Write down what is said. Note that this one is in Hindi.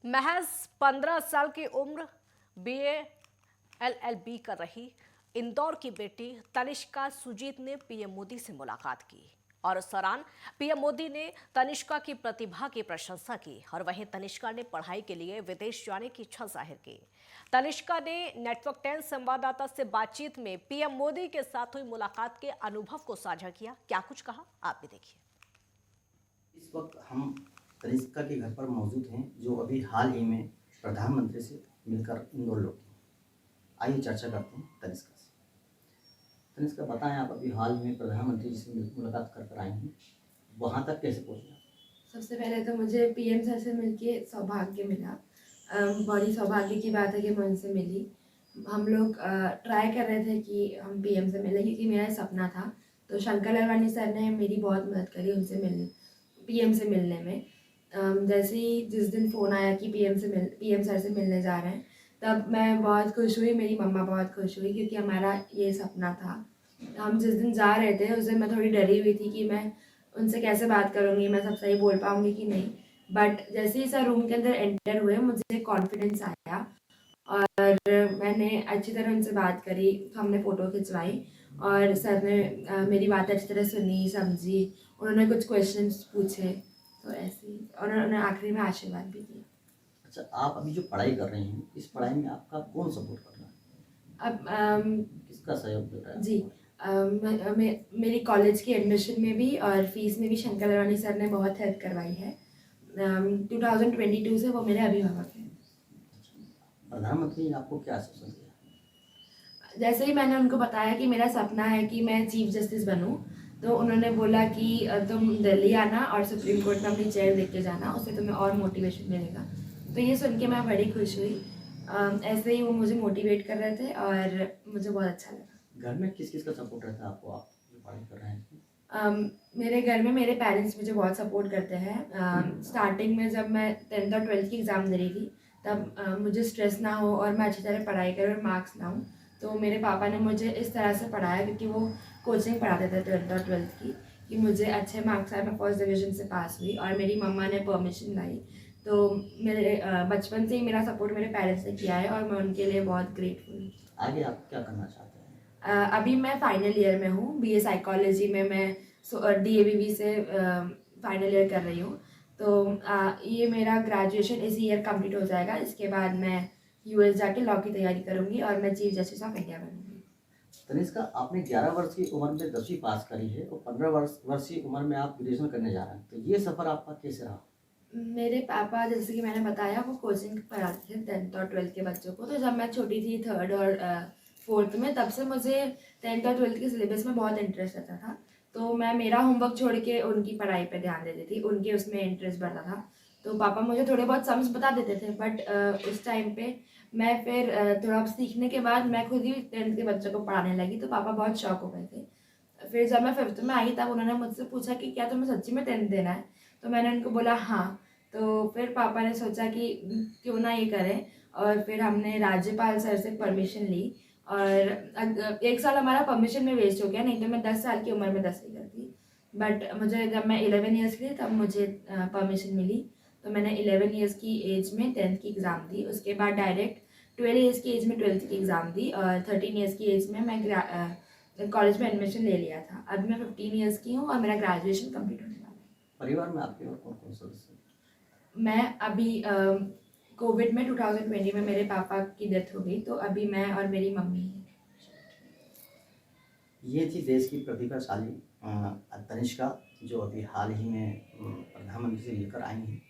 महज 15 साल की उम्र, बीए एलएलबी कर रही इंदौर की बेटी तनिष्का सुजीत ने पीएम मोदी से मुलाकात की और उस दौरान पीएम मोदी ने तनिष्का की प्रतिभा की प्रशंसा की और वहीं तनिष्का ने पढ़ाई के लिए विदेश जाने की इच्छा जाहिर की। तनिष्का ने नेटवर्क 10 संवाददाता से बातचीत में पीएम मोदी के साथ हुई मुलाकात के अनुभव को साझा किया। क्या कुछ कहा, आप भी देखिए। इस वक्त हम तनिष्का के घर पर मौजूद हैं, जो अभी हाल ही में प्रधानमंत्री से मिलकर इंदौर लौटी। आइए चर्चा करते हैं तनिष्का से। तनिष्का, बताएं, आप अभी हाल में प्रधानमंत्री जी से मुलाकात कर आई हैं, वहाँ तक कैसे पहुँचे? सबसे पहले तो मुझे पीएम सर से मिलके सौभाग्य मिला। बड़ी सौभाग्य की बात है कि मैं उनसे मिली। हम लोग ट्राई कर रहे थे कि हम पीएम से मिलें, क्योंकि मेरा सपना था। तो शंकर लालवानी सर ने मेरी बहुत मदद करी उनसे मिलने, पीएम से मिलने में। जैसे ही जिस दिन फ़ोन आया कि पीएम सर से मिलने जा रहे हैं, तब मैं बहुत खुश हुई, मेरी मम्मा बहुत खुश हुई, क्योंकि हमारा ये सपना था। हम जिस दिन जा रहे थे उस दिन मैं थोड़ी डरी हुई थी कि मैं उनसे कैसे बात करूँगी, मैं सब सही बोल पाऊँगी कि नहीं। बट जैसे ही सर रूम के अंदर एंटर हुए, मुझे कॉन्फिडेंस आया और मैंने अच्छी तरह उनसे बात करी, हमने फ़ोटो खिंचवाई और सर ने मेरी बात अच्छी तरह सुनी, समझी। उन्होंने कुछ क्वेश्चंस पूछे, तो ऐसे ही, और उन्होंने आखिरी में आशीर्वाद भी दिया। अच्छा, आप अभी जो पढ़ाई कर रही हैं, इस पढ़ाई में आपका कौन सपोर्ट कर रहा है? अब किसका सहयोग दे रहा है? जी, मेरी कॉलेज की एडमिशन में भी और फीस में भी शंकर लालवानी सर ने बहुत हेल्प करवाई है। 2022 से वो मेरे अभिभावक हैं। प्रधानमंत्री ने आपको क्या आश्वासन दिया? जैसे ही मैंने उनको बताया कि मेरा सपना है कि मैं चीफ जस्टिस बनूं, तो उन्होंने बोला कि तुम दिल्ली आना और सुप्रीम कोर्ट में अपनी चेयर लेके जाना, उससे तुम्हें और मोटिवेशन मिलेगा। तो ये सुन के मैं बड़ी खुश हुई। ऐसे ही वो मुझे मोटिवेट कर रहे थे और मुझे बहुत अच्छा लगा। घर में किस किस का सपोर्ट रहता है आपको, आप जो पढ़ाई कर रहे हैं? मेरे घर में मेरे पेरेंट्स मुझे बहुत सपोर्ट करते हैं। स्टार्टिंग में जब मैं 10th और 12th की एग्ज़ाम दे रही थी, तब मुझे स्ट्रेस ना हो और मैं अच्छी तरह पढ़ाई करूँ और मार्क्स लाऊँ, तो मेरे पापा ने मुझे इस तरह से पढ़ाया, क्योंकि वो कोचिंग पढ़ाते थे 10th और 12th की, कि मुझे अच्छे मार्क्स आए, मैं फर्स्ट डिवीज़न से पास हुई और मेरी मम्मा ने परमिशन लाई। तो मेरे बचपन से ही मेरा सपोर्ट मेरे पेरेंट्स ने किया है और मैं उनके लिए बहुत ग्रेटफुल हूँ। आगे आप क्या करना चाहते हैं? अभी मैं फाइनल ईयर में हूँ, बीए साइकोलॉजी में मैं डीएवीवी से फाइनल ईयर कर रही हूँ। तो ये मेरा ग्रेजुएशन इस ईयर कंप्लीट हो जाएगा। इसके बाद मैं यूएस जाके लॉ की तैयारी करूँगी और मैं चीफ जस्टिस ऑफ इंडिया बनूँगी। तनिष्का, आपने 11 वर्ष की उम्र में 10वीं पास करी है और 15 वर्ष की उम्र में आप ग्रेजुएशन करने जा रहे हैं, तो ये सफ़र आपका कैसे रहा? मेरे पापा, जैसे कि मैंने बताया, वो कोचिंग पढ़ाते थे 10th और 12th के बच्चों को। तो जब मैं छोटी थी 3rd और 4th में, तब से मुझे 10th और 12th के सिलेबस में बहुत इंटरेस्ट आता था। तो मैं मेरा होमवर्क छोड़ के उनकी पढ़ाई पे ध्यान देती थी, उनके उसमें इंटरेस्ट बढ़ता था। तो पापा मुझे थोड़े बहुत सम्स बता देते थे, बट उस टाइम पे मैं फिर थोड़ा सीखने के बाद मैं खुद ही 10th के बच्चों को पढ़ाने लगी, तो पापा बहुत शौक हो गए थे। फिर जब मैं 5th में आई, तब उन्होंने मुझसे पूछा कि क्या तुम्हें सच्ची में 10th देना है? तो मैंने उनको बोला हाँ। तो फिर पापा ने सोचा कि क्यों ना ये करें, और फिर हमने राज्यपाल सर से परमिशन ली और 1 साल हमारा परमिशन में वेस्ट हो गया, नहीं तो मैं 10 साल की उम्र में 10वीं करती। बट मुझे जब मैं 11 ईयर्स की थी, तब मुझे परमिशन मिली। तो मैंने 11 ईयर्स की एज में 10th की एग्ज़ाम दी। उसके बाद डायरेक्ट 12 ईयर्स की एज में 12th की एग्ज़ाम दी और 13 ईयर्स की एज में मैं कॉलेज में एडमिशन ले लिया था। अभी मैं 15 ईयर्स की हूँ और मेरा ग्रेजुएशन कंप्लीट होने वाला है। परिवार में आपके और कौन कौन सदस्य हैं? मैं अभी कोविड में 2020 में मेरे पापा की डेथ हो गई, तो अभी मैं और मेरी मम्मी हैं। ये थी देश की प्रतिभाशाली तनिष्का, जो अभी हाल ही में प्रधानमंत्री से मिलकर आई हैं।